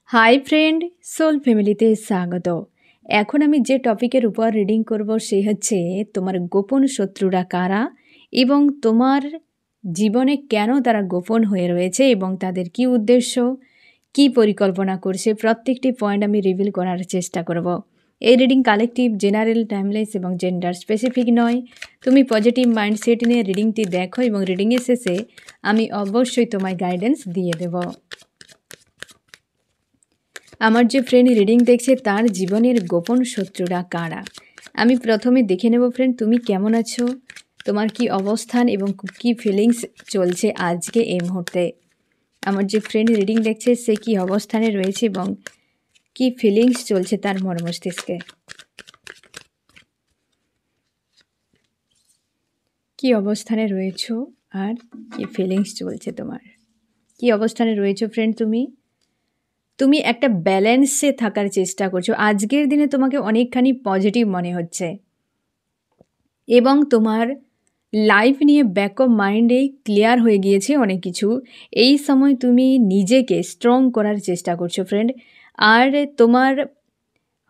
Hi friend, soul ফ্যামিলিতে স্বাগত। এখন আমি যে টপিকের উপর রিডিং করব সে হচ্ছে তোমার গোপন শত্রুরা কারা এবং তোমার জীবনে কেন তারা গোপন হয়ে রয়েছে এবং তাদের কি উদ্দেশ্য, কি পরিকল্পনা করছে, প্রত্যেকটি পয়েন্ট আমি রিভিল করার চেষ্টা করব। এই রিডিং কালেকটিভ, জেনারেল, টাইমলেস এবং জেন্ডার স্পেসিফিক নয়। তুমি পজিটিভ মাইন্ডসেট নিয়ে রিডিংটি দেখো এবং রিডিংয়ের শেষে আমি অবশ্যই তোমায় গাইডেন্স দিয়ে দেব। আমার যে ফ্রেন্ড রিডিং দেখছে তার জীবনের গোপন শত্রুরা কারা, আমি প্রথমে দেখে নেব ফ্রেন্ড তুমি কেমন আছো, তোমার কি অবস্থান এবং কি ফিলিংস চলছে আজকে এই মুহূর্তে। আমার যে ফ্রেন্ড রিডিং দেখছে সে কি অবস্থানে রয়েছে এবং কি ফিলিংস চলছে তার মস্তিষ্কে, কি অবস্থানে রয়েছো আর কি ফিলিংস চলছে তোমার, কি অবস্থানে রয়েছো ফ্রেন্ড। তুমি একটা ব্যালেন্সে থাকার চেষ্টা করছো। আজকের দিনে তোমাকে অনেকখানি পজিটিভ মনে হচ্ছে এবং তোমার লাইফ নিয়ে ব্যাক অফ মাইন্ডে ক্লিয়ার হয়ে গিয়েছে অনেক কিছু। এই সময় তুমি নিজেকে স্ট্রং করার চেষ্টা করছো ফ্রেন্ড। আর তোমার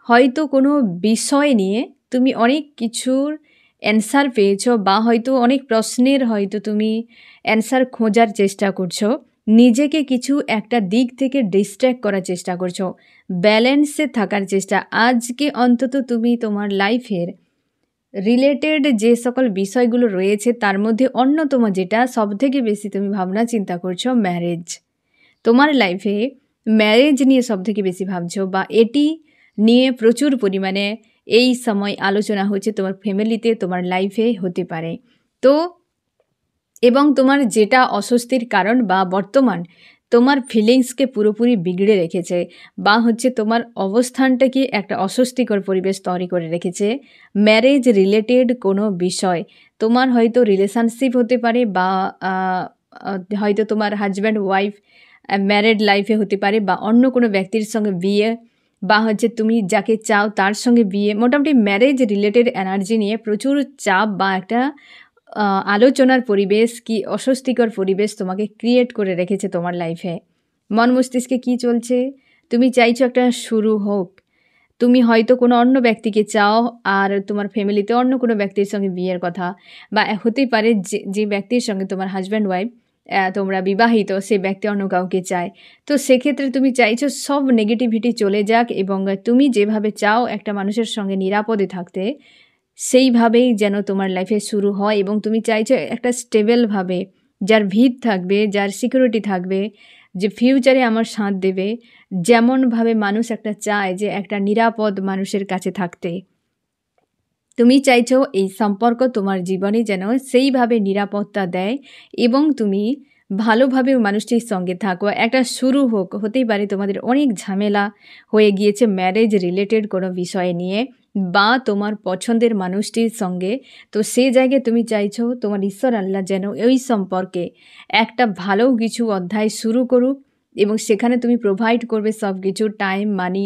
হয়তো কোনো বিষয় নিয়ে তুমি অনেক কিছুর অ্যান্সার পেয়েছো বা হয়তো অনেক প্রশ্নের হয়তো তুমি অ্যান্সার খোঁজার চেষ্টা করছো, নিজেকে কিছু একটা দিক থেকে ডিস্ট্র্যাক্ট করার চেষ্টা করছো, ব্যালেন্সে থাকার চেষ্টা। আজকে অন্তত তুমি তোমার লাইফের রিলেটেড যে সকল বিষয়গুলো রয়েছে তার মধ্যে অন্যতম যেটা সবথেকে বেশি তুমি ভাবনা চিন্তা করছো ম্যারেজ। তোমার লাইফে ম্যারেজ নিয়ে সবথেকে বেশি ভাবছো বা এটি নিয়ে প্রচুর পরিমাণে এই সময় আলোচনা হচ্ছে তোমার ফ্যামিলিতে, তোমার লাইফে হতে পারে। তো এবং তোমার যেটা অস্বস্তির কারণ বা বর্তমান তোমার ফিলিংসকে পুরোপুরি বিগড়ে রেখেছে বা হচ্ছে তোমার অবস্থানটাকে একটা অস্বস্তিকর পরিবেশ তৈরি করে রেখেছে ম্যারেজ রিলেটেড কোনো বিষয়। তোমার হয়তো রিলেশনশিপ হতে পারে বা হয়তো তোমার হাজব্যান্ড ওয়াইফ ম্যারেড লাইফে হতে পারে বা অন্য কোনো ব্যক্তির সঙ্গে বিয়ে বা হচ্ছে তুমি যাকে চাও তার সঙ্গে বিয়ে। মোটামুটি ম্যারেজ রিলেটেড এনার্জি নিয়ে প্রচুর চাপ বা একটা আলোচনার পরিবেশ, কি অস্বস্তিকর পরিবেশ তোমাকে ক্রিয়েট করে রেখেছে তোমার লাইফে। মন মস্তিষ্কে কি চলছে, তুমি চাইছো একটা শুরু হোক, তুমি হয়তো কোনো অন্য ব্যক্তিকে চাও আর তোমার ফ্যামিলিতে অন্য কোনো ব্যক্তির সঙ্গে বিয়ের কথা, বা হতেই পারে যে ব্যক্তির সঙ্গে তোমার হাজব্যান্ড ওয়াইফ তোমরা বিবাহিত সে ব্যক্তি অন্য কাউকে চায়। তো সেক্ষেত্রে তুমি চাইছো সব নেগেটিভিটি চলে যাক এবং তুমি যেভাবে চাও একটা মানুষের সঙ্গে নিরাপদে থাকতে সেইভাবেই যেন তোমার লাইফে শুরু হয় এবং তুমি চাইছো একটা স্টেবলভাবে, যার ভিত থাকবে, যার সিকিউরিটি থাকবে, যে ফিউচারে আমার সাথ দেবে। যেমনভাবে মানুষ একটা চায় যে একটা নিরাপদ মানুষের কাছে থাকতে, তুমি চাইছো এই সম্পর্ক তোমার জীবনে যেন সেইভাবে নিরাপত্তা দেয় এবং তুমি ভালোভাবে মানুষটির সঙ্গে থাকো, একটা শুরু হোক। হতেই পারে তোমাদের অনেক ঝামেলা হয়ে গিয়েছে ম্যারেজ রিলেটেড কোনো বিষয় নিয়ে বা তোমার পছন্দের মানুষটির সঙ্গে। তো সেই জায়গায় তুমি চাইছো তোমার ঈশ্বর আল্লাহ যেন ওই সম্পর্কে একটা ভালো কিছু অধ্যায় শুরু করুক এবং সেখানে তুমি প্রোভাইড করবে সব কিছু, টাইম, মানি,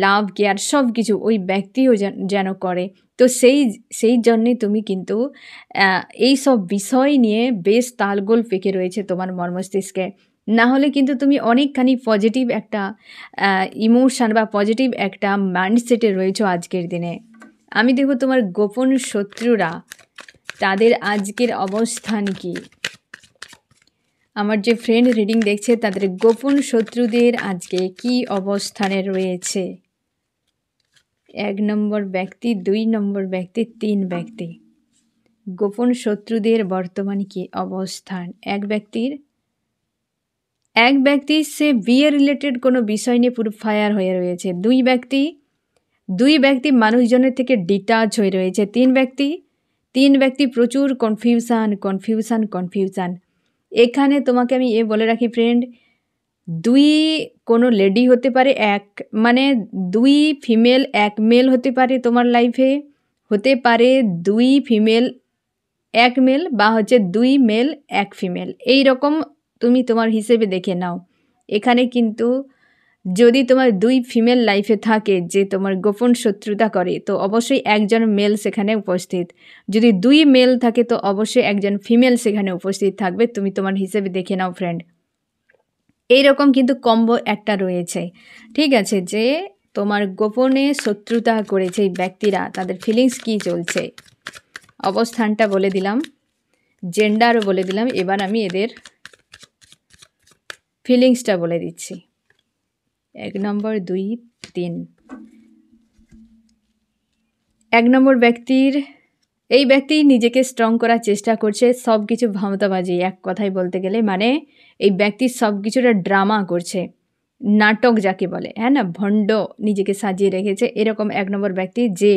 লাভ, কেয়ার সব কিছু ওই ব্যক্তিও যেন করে। তো সেই জন্যে তুমি কিন্তু এই সব বিষয় নিয়ে বেশ তালগোল পেকে রয়েছে তোমার মস্তিষ্কে। না হলে কিন্তু তুমি অনেকখানি পজিটিভ একটা ইমোশান বা পজিটিভ একটা মাইন্ডসেটে রয়েছো আজকের দিনে। আমি দেখব তোমার গোপন শত্রুরা তাদের আজকের অবস্থান কি। আমার যে ফ্রেন্ড রিডিং দেখছে তাদের গোপন শত্রুদের আজকে কি অবস্থানে রয়েছে। 1 নম্বর ব্যক্তি, 2 নম্বর ব্যক্তি, 3 ব্যক্তি। গোপন শত্রুদের বর্তমানে কি অবস্থান। এক ব্যক্তি সে বিয়ে রিলেটেড কোনো বিষয় নিয়ে পুরো ফায়ার হয়ে রয়েছে। দুই ব্যক্তি মানুষজনের থেকে ডিটাচ হয়ে রয়েছে। 3 ব্যক্তি প্রচুর কনফিউশন। এখানে তোমাকে আমি বলে রাখি ফ্রেন্ড, 2 কোনো লেডি হতে পারে, মানে 2 ফিমেল 1 মেল হতে পারে তোমার লাইফে, হতে পারে 2 ফিমেল 1 মেল বা হচ্ছে 2 মেল 1 ফিমেল। এই রকম তুমি তোমার হিসেবে দেখে নাও। এখানে কিন্তু যদি তোমার 2 ফিমেল লাইফে থাকে যে তোমার গোপন শত্রুতা করে, তো অবশ্যই একজন মেল সেখানে উপস্থিত। যদি 2 মেল থাকে তো অবশ্যই একজন ফিমেল সেখানে উপস্থিত থাকবে। তুমি তোমার হিসেবে দেখে নাও ফ্রেন্ড। এইরকম কিন্তু কম্বো একটা রয়েছে, ঠিক আছে? যে তোমার গোপনে শত্রুতা করেছে এই ব্যক্তিরা, তাদের ফিলিংস কী চলছে, অবস্থানটা বলে দিলাম, জেন্ডারও বলে দিলাম। এবার আমি এদের ফিলিংসটা বলে দিচ্ছি। 1 নম্বর 2 3। 1 নম্বর ব্যক্তির, এই ব্যক্তি নিজেকে স্ট্রং করার চেষ্টা করছে, সব কিছু ভাওতাবাজি, এক কথায় বলতে গেলে মানে এই ব্যক্তি সব কিছুটা ড্রামা করছে, নাটক যাকে বলে, হ্যাঁ না, ভণ্ড নিজেকে সাজিয়ে রেখেছে এরকম 1 নম্বর ব্যক্তি, যে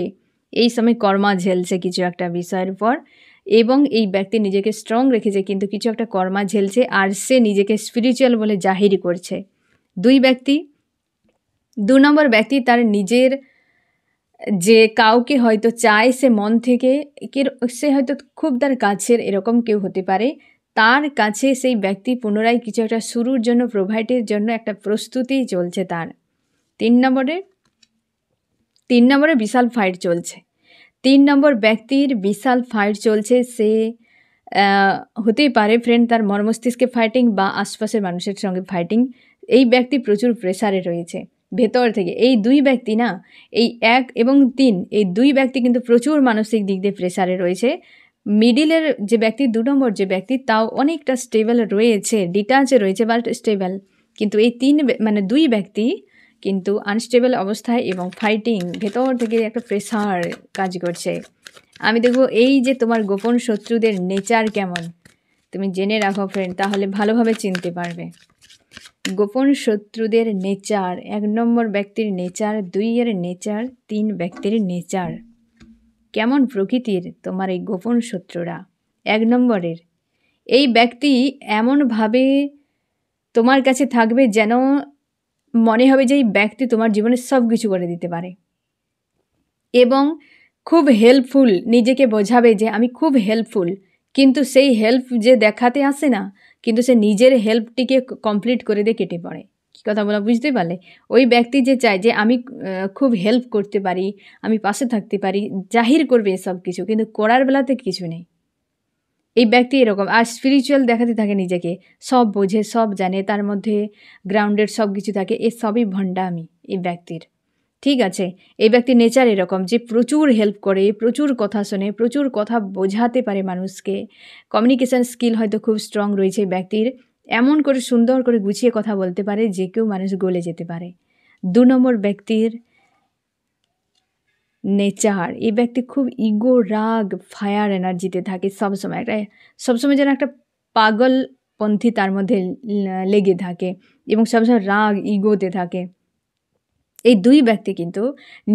এই সময় কর্মা ঝেলছে কিছু একটা বিষয়ের উপর, এবং এই ব্যক্তি নিজেকে স্ট্রং রেখেছে কিন্তু কিছু একটা কর্মা ঝেলছে, আর সে নিজেকে স্পিরিচুয়াল বলে জাহির করছে। 2 নম্বর ব্যক্তি তার নিজের যে কাউকে হয়তো চায় সে মন থেকে, সে হয়তো খুব তার কাছের এরকম কেউ হতে পারে, তার কাছে সেই ব্যক্তি পুনরায় কিছু একটা শুরুর জন্য, প্রোভাইডের জন্য একটা প্রস্তুতি চলছে তার। 3 নম্বরে বিশাল ফাইট চলছে। 3 নম্বর ব্যক্তির বিশাল ফাইট চলছে, সে হতেই পারে ফ্রেন্ড তার মর্মস্তিষ্কে ফাইটিং বা আশপাশের মানুষের সঙ্গে ফাইটিং। এই ব্যক্তি প্রচুর প্রেসারে রয়েছে ভেতর থেকে। এই 2 ব্যক্তি না, এই 1 এবং 3, এই 2 ব্যক্তি কিন্তু প্রচুর মানসিক দিক দিয়ে প্রেসারে রয়েছে। মিডিলের যে ব্যক্তি 2 নম্বর যে ব্যক্তি, তাও অনেকটা স্টেবল রয়েছে, ডিটাচে রয়েছে বাট স্টেবল, কিন্তু এই 2 ব্যক্তি কিন্তু আনস্টেবল অবস্থায় এবং ফাইটিং, ভেতর থেকে একটা প্রেসার কাজ করছে। আমি দেখব এই যে তোমার গোপন শত্রুদের নেচার কেমন, তুমি জেনে রাখো ফ্রেন্ড, তাহলে ভালোভাবে চিনতে পারবে গোপন শত্রুদের নেচার। 1 নম্বর ব্যক্তির নেচার, 2 এর নেচার, 3 ব্যক্তির নেচার, কেমন প্রকৃতির তোমার এই গোপন শত্রুরা। 1 নম্বরের এই ব্যক্তি এমনভাবে তোমার কাছে থাকবে যেন মনে হবে যে এই ব্যক্তি তোমার জীবনে সব কিছু করে দিতে পারে, এবং খুব হেল্পফুল, নিজেকে বোঝাবে যে আমি খুব হেল্পফুল, কিন্তু সেই হেল্প যে দেখাতে আসে না, কিন্তু সে নিজের হেল্পটিকে কমপ্লিট করে দিয়ে কেটে পড়ে। কী কথা বলা বুঝতে পারলে? ওই ব্যক্তি যে চায় যে আমি খুব হেল্প করতে পারি, আমি পাশে থাকতে পারি, জাহির করবে এসব কিছু, কিন্তু করার বেলাতে কিছু নেই। এই ব্যক্তি এরকম, আর স্পিরিচুয়াল দেখাতে থাকে নিজেকে, সব বোঝে, সব জানে, তার মধ্যে গ্রাউন্ডেড সব কিছু থাকে, এ সবই ভণ্ডামি এই ব্যক্তির, ঠিক আছে? এই ব্যক্তির নেচার এরকম যে প্রচুর হেল্প করে, প্রচুর কথা শোনে, প্রচুর কথা বোঝাতে পারে মানুষকে, কমিউনিকেশান স্কিল হয়তো খুব স্ট্রং রয়েছে এই ব্যক্তির, এমন করে সুন্দর করে গুছিয়ে কথা বলতে পারে যে কেউ মানুষ গলে যেতে পারে। 2 নম্বর ব্যক্তির নেচার, এই ব্যক্তি খুব ইগো, রাগ, ফায়ার এনার্জিতে থাকে সবসময়, সবসময় যেন একটা পাগলপন্থী তার মধ্যে লেগে থাকে, এবং সবসময় রাগ, ইগোতে থাকে। এই 2 ব্যক্তি কিন্তু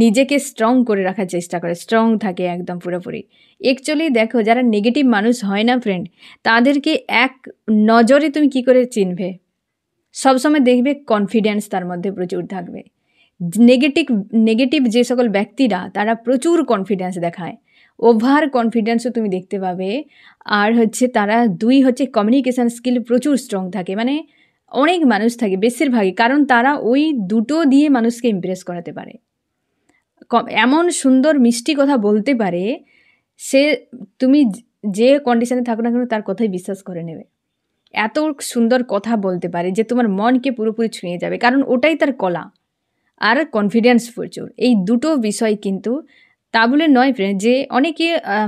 নিজেকে স্ট্রং করে রাখার চেষ্টা করে, স্ট্রং থাকে একদম পুরোপুরি। অ্যাকচুয়ালি দেখো, যারা নেগেটিভ মানুষ হয় না ফ্রেন্ড, তাদেরকে এক নজরে তুমি কি করে চিনবে? সবসময় দেখবে কনফিডেন্স তার মধ্যে প্রচুর থাকবে। নেগেটিভ যে সকল ব্যক্তিরা, তারা প্রচুর কনফিডেন্স দেখায়, ওভার কনফিডেন্সও তুমি দেখতে পাবে। আর তারা 2 কমিউনিকেশান স্কিল প্রচুর স্ট্রং থাকে, মানে অনেক মানুষ থাকে বেশিরভাগই, কারণ তারা ওই দুটো দিয়ে মানুষকে ইমপ্রেস করাতে পারে, এমন সুন্দর মিষ্টি কথা বলতে পারে, সে তুমি যে কন্ডিশনে থাকো না কেন তার কথাই বিশ্বাস করে নেবে। এত সুন্দর কথা বলতে পারে যে তোমার মনকে পুরোপুরি ছুঁয়ে যাবে, কারণ ওটাই তার কলা। আর কনফিডেন্স প্রচুর, এই দুটো বিষয় কিন্তু, তা বলে নয় ফ্রেন্ড যে অনেকে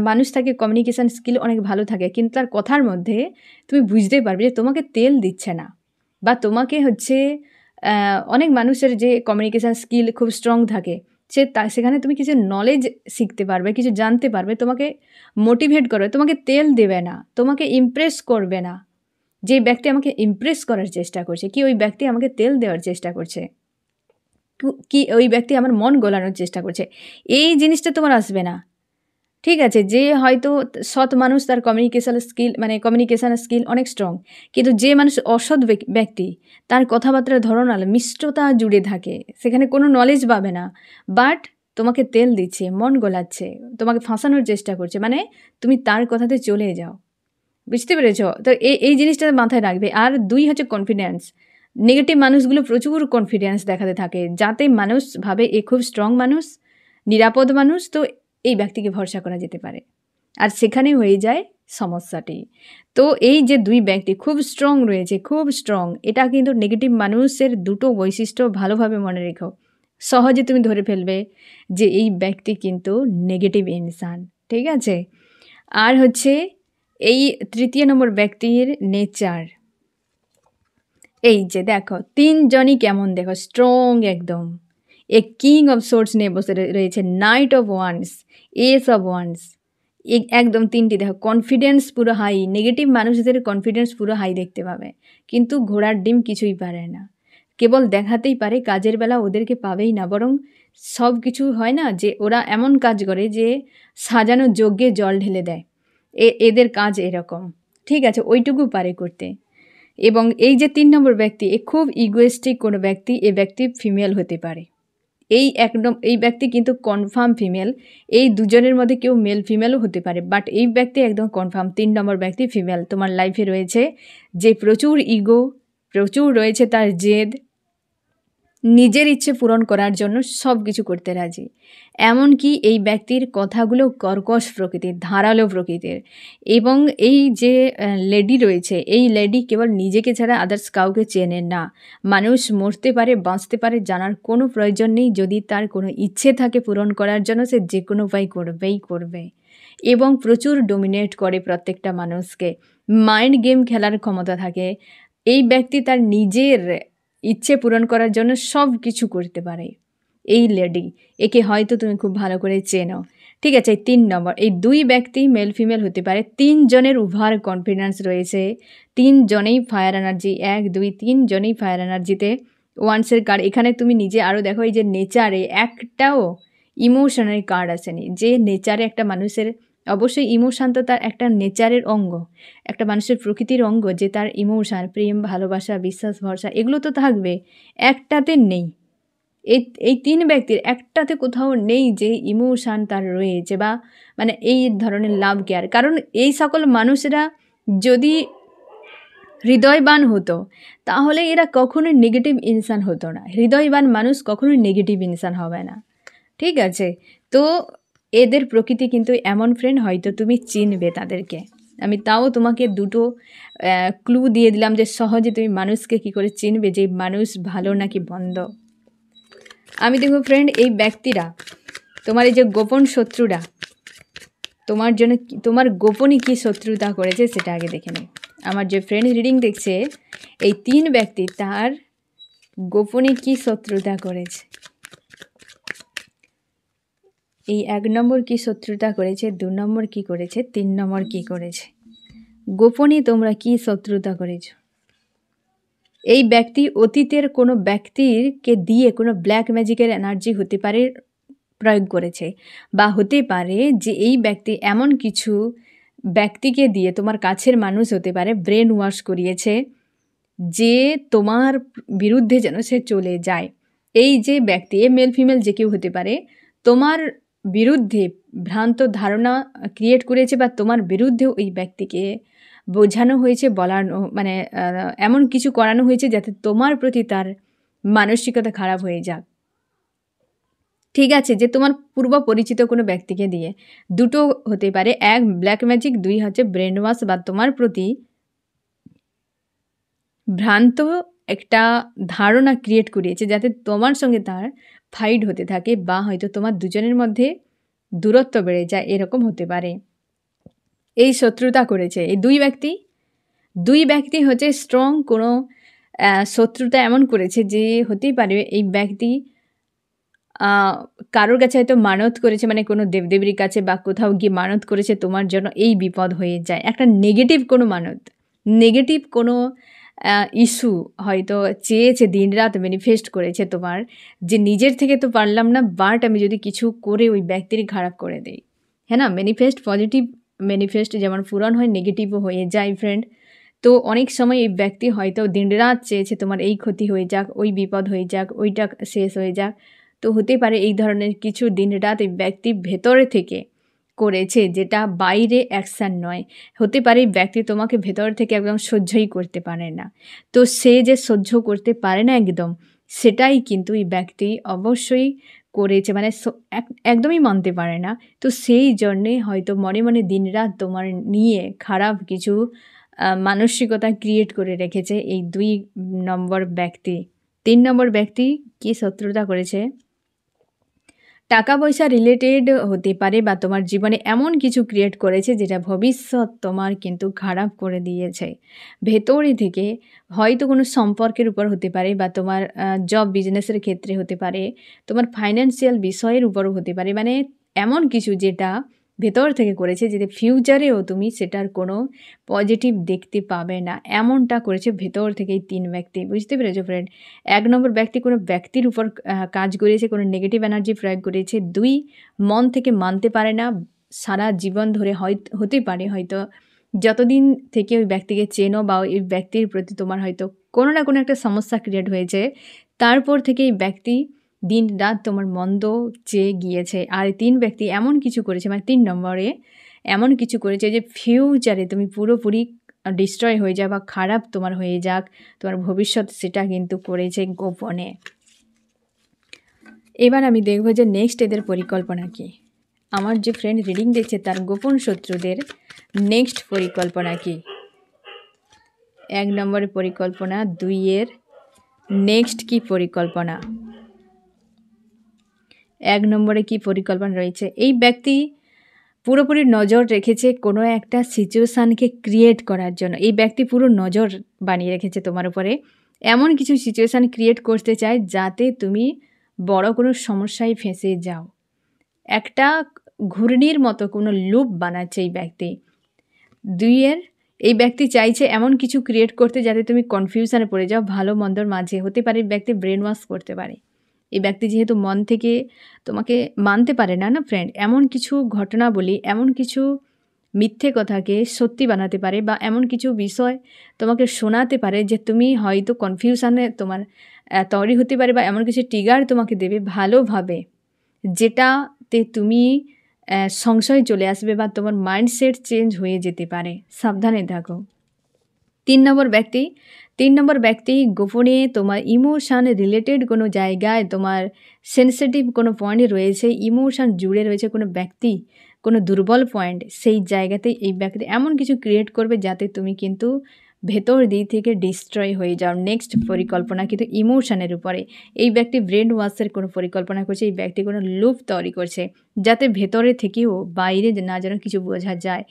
মানুষ থাকে কমিউনিকেশান স্কিল অনেক ভালো থাকে, কিন্তু তার কথার মধ্যে তুমি বুঝতে পারবে যে তোমাকে তেল দিচ্ছে না, বা তোমাকে অনেক মানুষের যে কমিউনিকেশান স্কিল খুব স্ট্রং থাকে, সেখানে তুমি কিছু নলেজ শিখতে পারবে, কিছু জানতে পারবে, তোমাকে মোটিভেট করবে, তোমাকে তেল দেবে না, তোমাকে ইমপ্রেস করবে না। যে ব্যক্তি আমাকে ইমপ্রেস করার চেষ্টা করছে, কি ওই ব্যক্তি আমাকে তেল দেওয়ার চেষ্টা করছে, কি ওই ব্যক্তি আমার মন গলানোর চেষ্টা করছে, এই জিনিসটা তোমার আসবে না, ঠিক আছে? যে হয়তো সৎ মানুষ, তার কমিউনিকেশান স্কিল অনেক স্ট্রং, কিন্তু যে মানুষ অসৎ ব্যক্তি, তার কথাবার্তার ধরন আলাদা, মিষ্টতা জুড়ে থাকে, সেখানে কোনো নলেজ পাবে না, বাট তোমাকে তেল দিচ্ছে, মন গলাচ্ছে, তোমাকে ফাঁসানোর চেষ্টা করছে, মানে তুমি তার কথাতে চলে যাও, বুঝতে পেরেছ? তো এই জিনিসটা মাথায় রাখবে। আর 2 কনফিডেন্স, নেগেটিভ মানুষগুলো প্রচুর কনফিডেন্স দেখাতে থাকে, যাতে মানুষ ভাবে এ খুব স্ট্রং মানুষ, নিরাপদ মানুষ, তো এই ব্যক্তিকে ভরসা করা যেতে পারে, আর সেখানে হয়ে যায় সমস্যাটি। তো এই যে ২ ব্যক্তি খুব স্ট্রং রয়েছে, খুব স্ট্রং। এটা কিন্তু নেগেটিভ মানুষের দুটো বৈশিষ্ট্য ভালোভাবে মনে রেখো। সহজে তুমি ধরে ফেলবে যে এই ব্যক্তি কিন্তু নেগেটিভ ইনসান। ঠিক আছে? আর হচ্ছে এই ৩য় নম্বর ব্যক্তির নেচার। এই যে দেখো ৩ জনই কেমন দেখো স্ট্রং একদম। এ কিং অফ সোর্ডস নিয়ে বসে রয়েছে, night of wands, S of wands. একদম ৩টি দেখো কনফিডেন্স পুরো হাই। নেগেটিভ মানুষদের কনফিডেন্স পুরো হাই দেখতে পাবে, কিন্তু ঘোড়ার ডিম কিছুই পারে না। কেবল দেখাতেই পারে, কাজের বেলা ওদেরকে পাবেই না। বরং সব কিছু হয় না যে ওরা এমন কাজ করে যে সাজানো যজ্ঞে জল ঢেলে দেয়। এদের কাজ এরকম। ঠিক আছে, ওইটুকু পারে করতে। এবং এই যে ৩ নম্বর ব্যক্তি, এ খুব ইগোয়েস্টিক কোনো ব্যক্তি। এ ব্যক্তি ফিমেল হতে পারে। এই ব্যক্তি কিন্তু কনফার্ম ফিমেল। এই দুজনের মধ্যে কেউ মেল ফিমেলও হতে পারে, বাট এই ব্যক্তি একদম কনফার্ম ৩ নম্বর ব্যক্তি ফিমেল। তোমার লাইফে রয়েছে যে প্রচুর ইগো, প্রচুর রয়েছে তার জেদ, নিজের ইচ্ছে পূরণ করার জন্য সব কিছু করতে রাজি। এমনকি এই ব্যক্তির কথাগুলো কর্কশ প্রকৃতির, ধারালো প্রকৃতির। এবং এই যে লেডি রয়েছে, এই লেডি কেবল নিজেকে ছাড়া আদার্স কাউকে চেনে না। মানুষ মরতে পারে, বাঁচতে পারে, জানার কোনো প্রয়োজন নেই। যদি তার কোনো ইচ্ছে থাকে পূরণ করার জন্য, সে যে কোনো উপায় করবেই করবে। এবং প্রচুর ডোমিনেট করে প্রত্যেকটা মানুষকে। মাইন্ড গেম খেলার ক্ষমতা থাকে। এই ব্যক্তি তার নিজের ইচ্ছে পূরণ করার জন্য সব কিছু করতে পারে। এই লেডি, একে হয়তো তুমি খুব ভালো করে চেনো। ঠিক আছে, ৩ নম্বর, এই ২ ব্যক্তি মেল ফিমেল হতে পারে। ৩ জনের ওভার কনফিডেন্স রয়েছে। ৩ জনেই ফায়ার এনার্জি, ১, ২, ৩ জনেই ফায়ার এনার্জিতে। ওয়ান্সের কার্ড এখানে তুমি নিজে আরও দেখো, এই যে নেচারে একটাও ইমোশনের কার্ড আসেনি। যে নেচারে একটা মানুষের, অবশ্যই ইমোশান তো তার একটা নেচারের অঙ্গ, একটা মানুষের প্রকৃতির অঙ্গ, যে তার ইমোশান, প্রেম, ভালোবাসা, বিশ্বাস, ভরসা, এগুলো তো থাকবে। একটাতে নেই। এই ৩ ব্যক্তির একটাতে কোথাও নেই যে ইমোশান তার রয়েছে, বা মানে এই ধরনের লাভ কেয়ার। কারণ এই সকল মানুষেরা যদি হৃদয়বান হতো, তাহলে এরা কখনোই নেগেটিভ ইনসান হতো না। হৃদয়বান মানুষ কখনোই নেগেটিভ ইনসান হবে না। ঠিক আছে, তো এদের প্রকৃতি কিন্তু এমন ফ্রেন্ড, হয়তো তুমি চিনবে তাদেরকে। আমি তাও তোমাকে দুটো ক্লু দিয়ে দিলাম যে সহজে তুমি মানুষকে কি করে চিনবে যে মানুষ ভালো নাকি মন্দ। আমি দেখো ফ্রেন্ড, এই ব্যক্তিরা, তোমার এই যে গোপন শত্রুরা, তোমার জন্য তোমার গোপনে কি শত্রুতা করেছে সেটা আগে দেখে নেই। আমার যে ফ্রেন্ড রিডিং দেখছে, এই ৩ ব্যক্তি তার গোপনে কি শত্রুতা করেছে। এই ১ নম্বর কি শত্রুতা করেছে, ২ নম্বর কি করেছে, ৩ নম্বর কি করেছে। গোপনে তোমরা কি শত্রুতা করেছ। এই ব্যক্তি অতীতের কোনো ব্যক্তিকে দিয়ে কোনো ব্ল্যাক ম্যাজিকের এনার্জি হতে পারে প্রয়োগ করেছে, বা হতে পারে যে এই ব্যক্তি এমন কিছু ব্যক্তিকে দিয়ে, তোমার কাছের মানুষ হতে পারে, ব্রেন ওয়াশ করিয়েছে যে তোমার বিরুদ্ধে যেন সে চলে যায়। এই যে ব্যক্তি, এ মেল ফিমেল যে কেউ হতে পারে, তোমার বিরুদ্ধে ভ্রান্ত ধারণা ক্রিয়েট করেছে, বা তোমার বিরুদ্ধে ওই ব্যক্তিকে বোঝানো হয়েছে, বলানো, মানে এমন কিছু করানো হয়েছে যাতে তোমার প্রতি তার মানসিকতা খারাপ হয়ে যাক। ঠিক আছে, যে তোমার পূর্ব পরিচিত কোনো ব্যক্তিকে দিয়ে। দুটো হতে পারে, ১ ব্ল্যাক ম্যাজিক, ২ হচ্ছে ব্রেন ওয়াশ, বা তোমার প্রতি ভ্রান্ত একটা ধারণা ক্রিয়েট করিয়েছে যাতে তোমার সঙ্গে তার ফাইট হতে থাকে, বা হয়তো তোমার দুজনের মধ্যে দূরত্ব বেড়ে যায়, এরকম হতে পারে। এই শত্রুতা করেছে এই ২ ব্যক্তি হচ্ছে স্ট্রং কোনো শত্রুতা এমন করেছে যে হতেই পারে এই ব্যক্তি কারোর কাছে হয়তো মানত করেছে, মানে কোনো দেবদেবীর কাছে বা কোথাও গিয়ে মানত করেছে তোমার জন্য এই বিপদ হয়ে যায়। একটা নেগেটিভ কোনো মানত, নেগেটিভ কোনো ইস্যু হয়তো চেয়েছে, দিনরাত ম্যানিফেস্ট করেছে তোমার, যে নিজের থেকে তো পারলাম না, বাট আমি যদি কিছু করে ওই ব্যক্তির খারাপ করে দিই। হ্যাঁ না, ম্যানিফেস্ট, পজিটিভ ম্যানিফেস্ট যেমন পূরণ হয়, নেগেটিভও হয়ে যায় ফ্রেন্ড। তো অনেক সময় এই ব্যক্তি হয়তো দিনরাত চেয়েছে তোমার এই ক্ষতি হয়ে যাক, ওই বিপদ হয়ে যাক, ওইটা শেষ হয়ে যাক। তো হতে পারে এই ধরনের কিছু দিনরাত এই ব্যক্তি ভেতরে থেকে করেছে, যেটা বাইরে অ্যাকশান নয়। হতে পারে এই ব্যক্তি তোমাকে ভেতর থেকে একদম সহ্যই করতে পারে না। তো সে যে সহ্য করতে পারে না একদম, সেটাই কিন্তু এই ব্যক্তি অবশ্যই করেছে, মানে একদমই মানতে পারে না। তো সেই জন্যে হয়তো মনে মনে দিনরাত তোমার নিয়ে খারাপ কিছু মানসিকতা ক্রিয়েট করে রেখেছে এই 2 নম্বর ব্যক্তি। 3 নম্বর ব্যক্তি কি শত্রুতা করেছে, টাকা পয়সা রিলেটেড হতে পারে বা তোমার জীবনে এমন কিছু ক্রিয়েট করেছে যেটা ভবিষ্যৎ তোমার কিন্তু খারাপ করে দিয়েছে ভেতরে থেকে। হয়তো কোনো সম্পর্কের উপর হতে পারে বা তোমার জব বিজনেসের ক্ষেত্রে হতে পারে, তোমার ফাইন্যান্সিয়াল বিষয়ের উপরও হতে পারে, মানে এমন কিছু যেটা ভেতর থেকে করেছে যেটা ফিউচারেও তুমি সেটার কোনো পজিটিভ দেখতে পাবে না, এমনটা করেছে ভেতর থেকে এই 3 ব্যক্তি। বুঝতে পেরেছো ফ্রেন্ড? 1 নম্বর ব্যক্তি কোনো ব্যক্তির উপর কাজ করেছে, কোনো নেগেটিভ এনার্জি প্রয়োগ করেছে। 2 মন থেকে মানতে পারে না, সারা জীবন ধরে হতে পারে হয়তো যতদিন থেকে ওই ব্যক্তিকে চেনো বা ওই ব্যক্তির প্রতি তোমার হয়তো কোনো না কোনো একটা সমস্যা ক্রিয়েট হয়েছে, তারপর থেকে এই ব্যক্তি দিন রাত তোমার মন্দ চেয়ে গিয়েছে। আর 3 ব্যক্তি এমন কিছু করেছে, মানে 3 নম্বরে এমন কিছু করেছে যে ফিউচারে তুমি পুরোপুরি ডিস্ট্রয় হয়ে যাও বা খারাপ তোমার হয়ে যাক তোমার ভবিষ্যৎ, সেটা কিন্তু করেছে গোপনে। এবার আমি দেখব যে নেক্সট এদের পরিকল্পনা কী। আমার যে ফ্রেন্ড রিডিং দেখছে তার গোপন শত্রুদের নেক্সট পরিকল্পনা কী। 1 নম্বরের পরিকল্পনা, 2 এর নেক্সট কী পরিকল্পনা, 1 নম্বরে কী পরিকল্পনা রয়েছে। এই ব্যক্তি পুরোপুরি নজর রেখেছে কোনো একটা সিচুয়েশানকে ক্রিয়েট করার জন্য। এই ব্যক্তি পুরো নজর বানিয়ে রেখেছে তোমার উপরে, এমন কিছু সিচুয়েশান ক্রিয়েট করতে চায় যাতে তুমি বড় কোনো সমস্যায় ফেঁসে যাও। একটা ঘূর্ণির মতো কোনো লুপ বানাচ্ছে এই ব্যক্তি। 2 এর এই ব্যক্তি চাইছে এমন কিছু ক্রিয়েট করতে যাতে তুমি কনফিউশনে পড়ে যাও ভালো মন্দর মাঝে। হতে পারে ব্যক্তি ব্রেন ওয়াশ করতে পারে। এই ব্যক্তি যেহেতু মন থেকে তোমাকে মানতে পারে না, না ফ্রেন্ড, এমন কিছু ঘটনা বলি, এমন কিছু মিথ্যে কথাকে সত্যি বানাতে পারে বা এমন কিছু বিষয় তোমাকে শোনাতে পারে যে তুমি হয়তো কনফিউশনে তোমার তৈরি হতে পারে বা এমন কিছু ট্রিগার তোমাকে দেবে ভালোভাবে, যেটাতে তুমি সংশয় চলে আসবে বা তোমার মাইন্ডসেট চেঞ্জ হয়ে যেতে পারে। সাবধানে থাকো। 3 নম্বর ব্যক্তি গোপনে তোমার ইমোশান রিলেটেড কোনো জায়গায়, তোমার সেন্সিটিভ কোনো পয়েন্টে রয়েছে, ইমোশান জুড়ে রয়েছে কোনো ব্যক্তি, কোনো দুর্বল পয়েন্ট, সেই জায়গাতেই এই ব্যক্তি এমন কিছু ক্রিয়েট করবে যাতে তুমি কিন্তু ভেতর দিক থেকে ডিস্ট্রয় হয়ে যাও। নেক্সট পরিকল্পনা কিন্তু ইমোশানের উপরে। এই ব্যক্তি ব্রেন ওয়াশের কোনো পরিকল্পনা করছে, এই ব্যক্তি কোনো লুপ তৈরি করছে যাতে ভেতরে থেকেও বাইরে না যেন কিছু বোঝা যায়,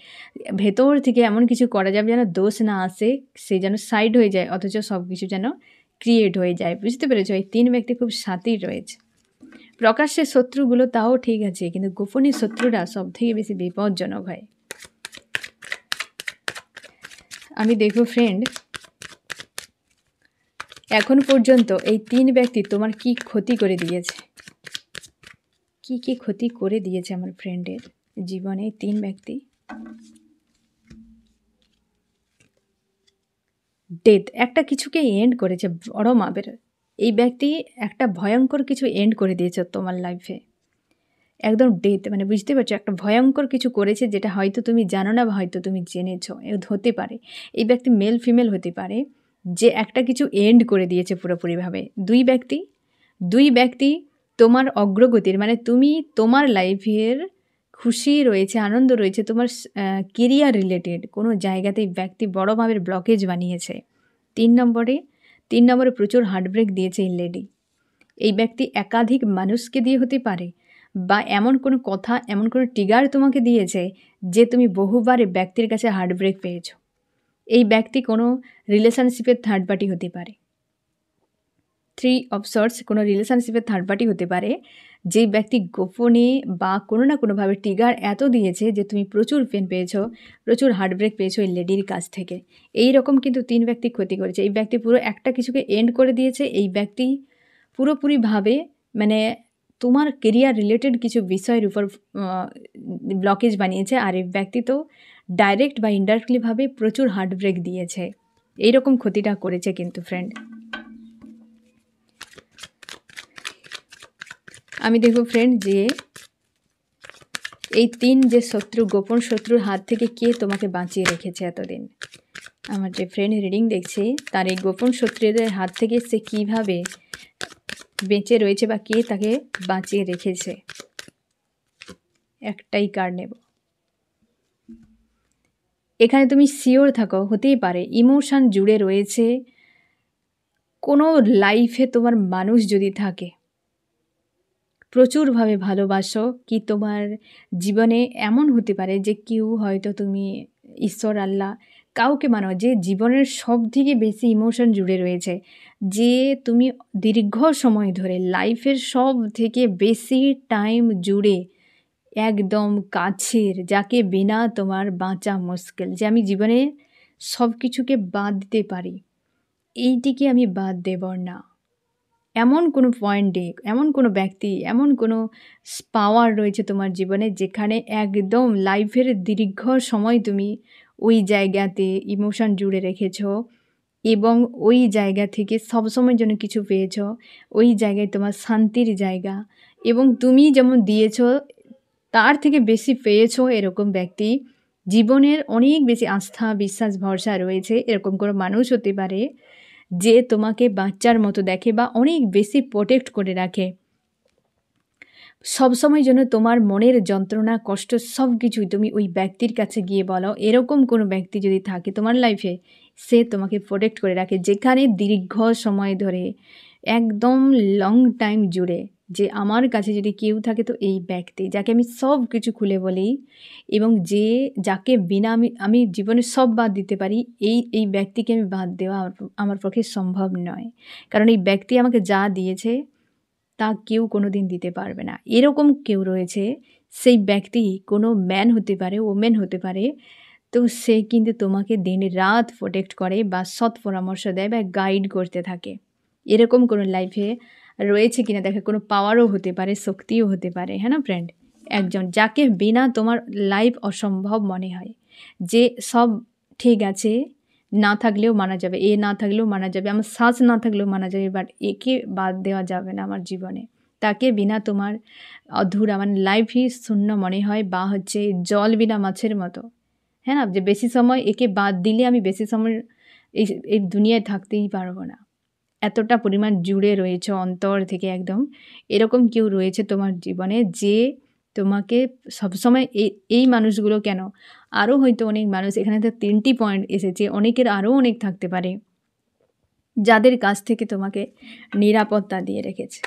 ভেতর থেকে এমন কিছু করা যাবে যেন দোষ না আসে, সে যেন সাইড হয়ে যায়, অথচ সব কিছু যেন ক্রিয়েট হয়ে যায়। বুঝতে পেরেছো? এই 3 ব্যক্তি খুব সাথী রয়েছে। প্রকাশ্যে শত্রুগুলো তাও ঠিক আছে, কিন্তু গোপনীয় শত্রুরা সব থেকে বেশি বিপজ্জনক হয়। আমি দেখো ফ্রেন্ড, এখন পর্যন্ত এই 3 ব্যক্তি তোমার কি ক্ষতি করে দিয়েছে, কি কি ক্ষতি করে দিয়েছে আমার ফ্রেন্ডের জীবনে 3 ব্যক্তি। ডেথ, একটা কিছুকে এন্ড করেছে বড় মাপের। এই ব্যক্তি একটা ভয়ঙ্কর কিছু এন্ড করে দিয়েছে তোমার লাইফে, একদম ডেথ, মানে বুঝতে পারছো, একটা ভয়ঙ্কর কিছু করেছে যেটা হয়তো তুমি জানো না বা হয়তো তুমি জেনেছো, হতে পারে এই ব্যক্তি মেল ফিমেল হতে পারে, যে একটা কিছু এন্ড করে দিয়েছে পুরোপুরিভাবে। 2 ব্যক্তি তোমার অগ্রগতির, মানে তুমি তোমার লাইফের খুশি রয়েছে, আনন্দ রয়েছে, তোমার কেরিয়ার রিলেটেড কোনো জায়গাতেই ব্যক্তি বড়োভাবে ব্লকেজ বানিয়েছে। 3 নম্বরে প্রচুর হার্টব্রেক দিয়েছে এই লেডি। এই ব্যক্তি একাধিক মানুষকে দিয়ে হতে পারে বা এমন কোনো কথা, এমন কোনো ট্রিগার তোমাকে দিয়েছে যে তুমি বহুবার ব্যক্তির কাছে হার্টব্রেক পেয়েছো। এই ব্যক্তি কোনো রিলেশনশিপের থার্ড পার্টি হতে পারে। 3 অফ সর্টস, কোনো রিলেশনশিপের থার্ড পার্টি হতে পারে, যেই ব্যক্তি গোপনে বা কোনো না কোনোভাবে ট্রিগার এত দিয়েছে যে তুমি প্রচুর পেন পেয়েছো, প্রচুর হার্টব্রেক পেয়েছো এই লেডির কাছ থেকে। এই রকম কিন্তু 3 ব্যক্তি ক্ষতি করেছে। এই ব্যক্তি পুরো একটা কিছুকে এন্ড করে দিয়েছে। এই ব্যক্তি পুরোপুরিভাবে মানে তোমার কেরিয়ার রিলেটেড কিছু বিষয়ের উপর ব্লকেজ বানিয়েছে। আর এই ব্যক্তি তো ডাইরেক্ট বা ইনডাইরেক্টলিভাবে প্রচুর হার্টব্রেক দিয়েছে। এইরকম ক্ষতিটা করেছে কিন্তু ফ্রেন্ড। আমি দেখব ফ্রেন্ড যে এই 3 যে শত্রু, গোপন শত্রুর হাত থেকে কে তোমাকে বাঁচিয়ে রেখেছে এতদিন। আমার যে ফ্রেন্ড রিডিং দেখছে তার এই গোপন শত্রুদের হাত থেকে সে কীভাবে বেঁচে রয়েছে বা কে তাকে বাঁচিয়ে রেখেছে। একটাই কার্ড নেব। এখানে তুমি শিওর থাকো, হতেই পারে ইমোশন জুড়ে রয়েছে। কোনো লাইফে তোমার মানুষ যদি থাকে, প্রচুরভাবে ভালোবাসো, কি তোমার জীবনে এমন হতে পারে যে কেউ হয়তো তুমি ঈশ্বর, আল্লাহ, কাউকে মানো যে জীবনের সব থেকে বেশি ইমোশন জুড়ে রয়েছে, যে তুমি দীর্ঘ সময় ধরে লাইফের সব থেকে বেশি টাইম জুড়ে একদম কাছের, যাকে বিনা তোমার বাঁচা মুশকিল, যে আমি জীবনে সব কিছুকে বাদ দিতে পারি, এইটিকে আমি বাদ দেব না। এমন কোনো পয়েন্টে, এমন কোনো ব্যক্তি, এমন কোনো পাওয়ার রয়েছে তোমার জীবনে, যেখানে একদম লাইফের দীর্ঘ সময় তুমি ওই জায়গাতে ইমোশন জুড়ে রেখেছো এবং ওই জায়গা থেকে সবসময়ের জন্য কিছু পেয়েছো। ওই জায়গায় তোমার শান্তির জায়গা, এবং তুমি যেমন দিয়েছো তার থেকে বেশি পেয়েছো, এরকম ব্যক্তি জীবনের অনেক বেশি আস্থা, বিশ্বাস, ভরসা রয়েছে। এরকম কোনো মানুষ হতে পারে যে তোমাকে বাচ্চার মতো দেখে বা অনেক বেশি প্রোটেক্ট করে রাখে, সবসময় যেন তোমার মনের যন্ত্রণা, কষ্ট সব কিছুই তুমি ওই ব্যক্তির কাছে গিয়ে বলো। এরকম কোনো ব্যক্তি যদি থাকে তোমার লাইফে, সে তোমাকে প্রোটেক্ট করে রাখে, যেখানে দীর্ঘ সময় ধরে একদম লং টাইম জুড়ে, যে আমার কাছে যদি কেউ থাকে তো এই ব্যক্তি, যাকে আমি সব কিছু খুলে বলি এবং যাকে বিনা আমি জীবনে সব বাদ দিতে পারি, এই ব্যক্তিকে আমি বাদ দেওয়া আমার পক্ষে সম্ভব নয়। কারণ এই ব্যক্তি আমাকে যা দিয়েছে তা কেউ কোনো দিন দিতে পারবে না। এরকম কেউ রয়েছে, সেই ব্যক্তি কোনো ম্যান হতে পারে, ওমেন হতে পারে, তো সে কিন্তু তোমাকে দিন রাত প্রোটেক্ট করে বা সৎ পরামর্শ দেয় বা গাইড করতে থাকে। এরকম কোনো লাইফে রয়েছে কিনা দেখা, কোনো পাওয়ারও হতে পারে, শক্তিও হতে পারে, হ্যাঁ না ফ্রেন্ড? একজন যাকে বিনা তোমার লাইফ অসম্ভব মনে হয়, যে সব ঠিক আছে, না থাকলেও মানা যাবে, এ না থাকলেও মানা যাবে, আমার শ্বাস না থাকলেও মানা যাবে, বাট একে বাদ দেওয়া যাবে না আমার জীবনে। তাকে বিনা তোমার অধুরা, মানে লাইফই শূন্য মনে হয়, বা হচ্ছে জল বিনা মাছের মতো, হ্যাঁ না? যে বেশি সময় একে বাদ দিলে আমি বেশি সময় এই দুনিয়ায় থাকতেই পারবো না, এতটা পরিমাণ জুড়ে রয়েছে অন্তর থেকে একদম। এরকম কেউ রয়েছে তোমার জীবনে, যে তোমাকে সবসময় এই মানুষগুলো কেন, আরও হয়তো অনেক মানুষ, এখানে তো 3টি পয়েন্ট এসেছে, অনেকের আরও অনেক থাকতে পারে, যাদের কাছ থেকে তোমাকে নিরাপত্তা দিয়ে রেখেছে।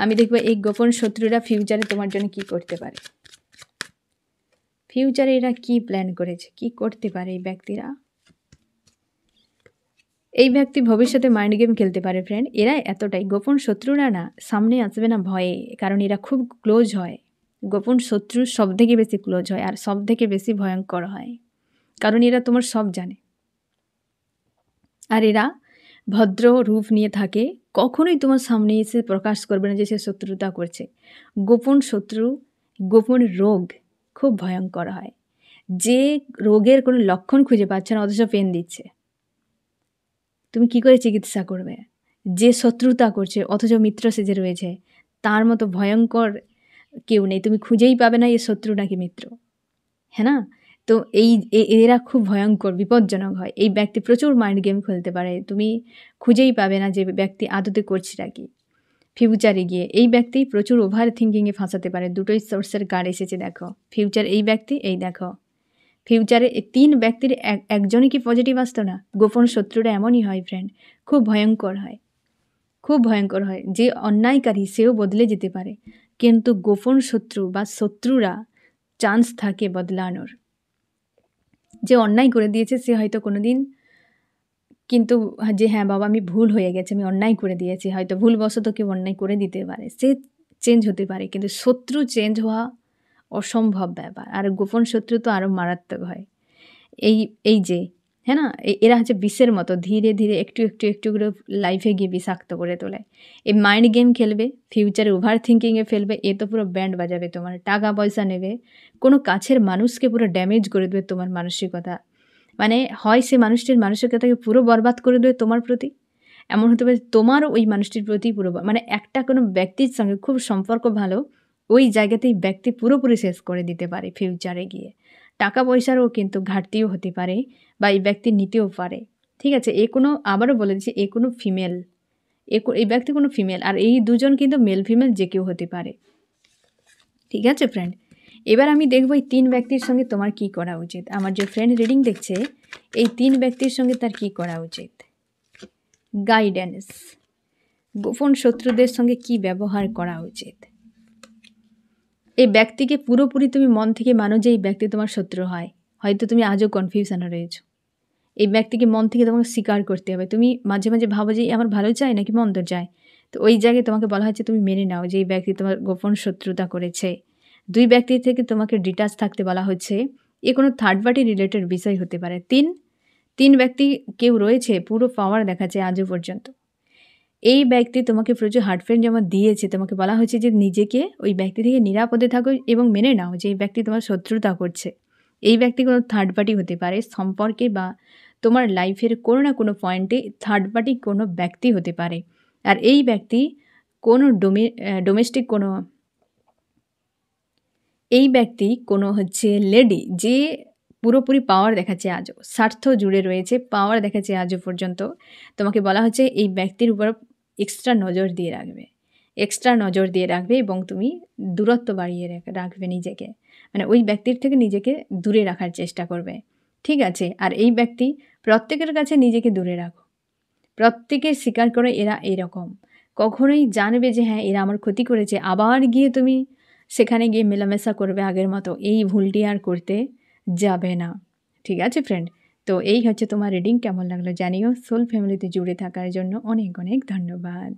আমি দেখবো এই গোপন শত্রুরা ফিউচারে তোমার জন্য কি করতে পারে, ফিউচারে এরা কি প্ল্যান করেছে, কি করতে পারে এই ব্যক্তিরা। এই ব্যক্তি ভবিষ্যতে মাইন্ড গেম খেলতে পারে ফ্রেন্ড। এরা এতটাই গোপন শত্রুরা না, সামনে আসবে না ভয়ে, কারণ এরা খুব ক্লোজ হয়। গোপন শত্রু সব থেকে বেশি ক্লোজ হয় আর সব থেকে বেশি ভয়ঙ্কর হয়, কারণ এরা তোমার সব জানে। আর এরা ভদ্র রূপ নিয়ে থাকে, কখনোই তোমার সামনে এসে প্রকাশ করবে না যে সে শত্রুতা করছে। গোপন শত্রু, গোপন রোগ খুব ভয়ঙ্কর হয়, যে রোগের কোনো লক্ষণ খুঁজে পাচ্ছে না অথচ পেন দিচ্ছে, তুমি কি করে চিকিৎসা করবে? যে শত্রুতা করছে অথচ মিত্র সেজে রয়েছে, তার মতো ভয়ঙ্কর কেউ নেই, তুমি খুঁজেই পাবে না এ শত্রু নাকি মিত্র, হ্যাঁ না? তো এরা খুব ভয়ঙ্কর, বিপজ্জনক হয়। এই ব্যক্তি প্রচুর মাইন্ড গেম খেলতে পারে, তুমি খুঁজেই পাবে না যে ব্যক্তি আদতে করছেটা কি। ফিউচারে গিয়ে এই ব্যক্তি প্রচুর ওভার থিঙ্কিংয়ে ফাঁসাতে পারে। দুটোই সোর্সের কার্ড এসেছে দেখো, ফিউচার এই ব্যক্তি, এই দেখো ফিউচারে 3 ব্যক্তির একজনই কি পজিটিভ আসতো না? গোপন শত্রুরা এমনই হয় ফ্রেন্ড, খুব ভয়ঙ্কর হয়, খুব ভয়ঙ্কর হয়। যে অন্যায়কারী সেও বদলে যেতে পারে, কিন্তু গোপন শত্রু বা শত্রুরা চান্স থাকে বদলানোর। যে অন্যায় করে দিয়েছে সে হয়তো কোনো দিন কিন্তু, যে হ্যাঁ বাবা আমি ভুল হয়ে গেছে, আমি অন্যায় করে দিয়েছি, হয়তো ভুলবশত কেউ অন্যায় করে দিতে পারে, সে চেঞ্জ হতে পারে, কিন্তু শত্রু চেঞ্জ হওয়া অসম্ভব ব্যাপার। আর গোপন শত্রু তো আরও মারাত্মক হয়। এই যে, হ্যাঁ না, এরা হচ্ছে বিষের মতো, ধীরে ধীরে একটু একটু একটু করে লাইফে গিয়ে বিষাক্ত করে তোলে। এই মাইন্ড গেম খেলবে, ফিউচারে ওভার থিঙ্কিংয়ে ফেলবে, এ তো পুরো ব্যান্ড বাজাবে, তোমার টাকা পয়সা নেবে, কোনো কাছের মানুষকে পুরো ড্যামেজ করে দেবে তোমার মানসিকতা, মানে হয় সে মানুষটির মানসিকতাকে পুরো বরবাদ করে দেবে তোমার প্রতি, এমন হতে পারে তোমারও ওই মানুষটির প্রতি পুরো, মানে একটা কোনো ব্যক্তির সঙ্গে খুব সম্পর্ক ভালো, ওই জায়গাতেই ব্যক্তি পুরোপুরি শেষ করে দিতে পারে ফিউচারে গিয়ে। টাকা পয়সারও কিন্তু ঘাটতিও হতে পারে, বা এই ব্যক্তি নিতেও পারে, ঠিক আছে? এ কোনো, আবারও বলে দিচ্ছি, এ কোনো ফিমেল, এই ব্যক্তি কোনো ফিমেল, আর এই দুজন কিন্তু মেল ফিমেল যে কেউ হতে পারে। ঠিক আছে ফ্রেন্ড, এবার আমি দেখব এই 3 ব্যক্তির সঙ্গে তোমার কি করা উচিত। আমার যে ফ্রেন্ড রিডিং দেখছে এই 3 ব্যক্তির সঙ্গে তার কি করা উচিত। গাইডেন্স, গোপন শত্রুদের সঙ্গে কি ব্যবহার করা উচিত। এই ব্যক্তিকে পুরোপুরি তুমি মন থেকে মানো যে এই ব্যক্তি তোমার শত্রু হয়, হয়তো তুমি আজও কনফিউশনে রয়েছো। এই ব্যক্তিকে মন থেকে তোমাকে স্বীকার করতে হবে। তুমি মাঝে মাঝে ভাবো যে আমার ভালো চায় নাকি মন্দ চায়, তো ওই জায়গায় তোমাকে বলা হচ্ছে তুমি মেনে নাও যে এই ব্যক্তি তোমার গোপন শত্রুতা করেছে। 2 ব্যক্তির থেকে তোমাকে ডিটাচ থাকতে বলা হচ্ছে। এ কোনো থার্ড পার্টি রিলেটেড বিষয় হতে পারে। 3 ব্যক্তি কেউ রয়েছে পুরো পাওয়ার দেখাচ্ছে আজও পর্যন্ত। এই ব্যক্তি তোমাকে প্রচুর হার্টফেল যেমন দিয়েছে, তোমাকে বলা হয়েছে যে নিজেকে ওই ব্যক্তি থেকে নিরাপদে থাকো এবং মেনে নাও যে এই ব্যক্তি তোমার শত্রুতা করছে। এই ব্যক্তি কোনো থার্ড পার্টি হতে পারে সম্পর্কে, বা তোমার লাইফের কোনো না কোনো পয়েন্টে থার্ড পার্টি কোনো ব্যক্তি হতে পারে। আর এই ব্যক্তি কোনো ডোমেস্টিক কোনো এই ব্যক্তি কোনো হচ্ছে লেডি যে পুরোপুরি পাওয়ার দেখাচ্ছে আজও, স্বার্থ জুড়ে রয়েছে, পাওয়ার দেখাচ্ছে আজও পর্যন্ত। তোমাকে বলা হচ্ছে এই ব্যক্তির উপর এক্সট্রা নজর দিয়ে রাখবে এবং তুমি দূরত্ব বাড়িয়ে রাখবে নিজেকে, মানে ওই ব্যক্তির থেকে নিজেকে দূরে রাখার চেষ্টা করবে। ঠিক আছে, আর এই ব্যক্তি প্রত্যেকের কাছে নিজেকে দূরে রাখো। প্রত্যেকে স্বীকার করে এরা এরকম, কখনোই জানবে যে হ্যাঁ এরা আমার ক্ষতি করেছে, আবার গিয়ে তুমি সেখানে গিয়ে মেলামেশা করবে আগের মতো, এই ভুলটি আর করতে যাবে না। ঠিক আছে ফ্রেন্ড, তো এই হচ্ছে তোমার রিডিং। কেমন লাগলো জানিও। সোল ফ্যামিলিতে জুড়ে থাকার জন্য অনেক অনেক ধন্যবাদ।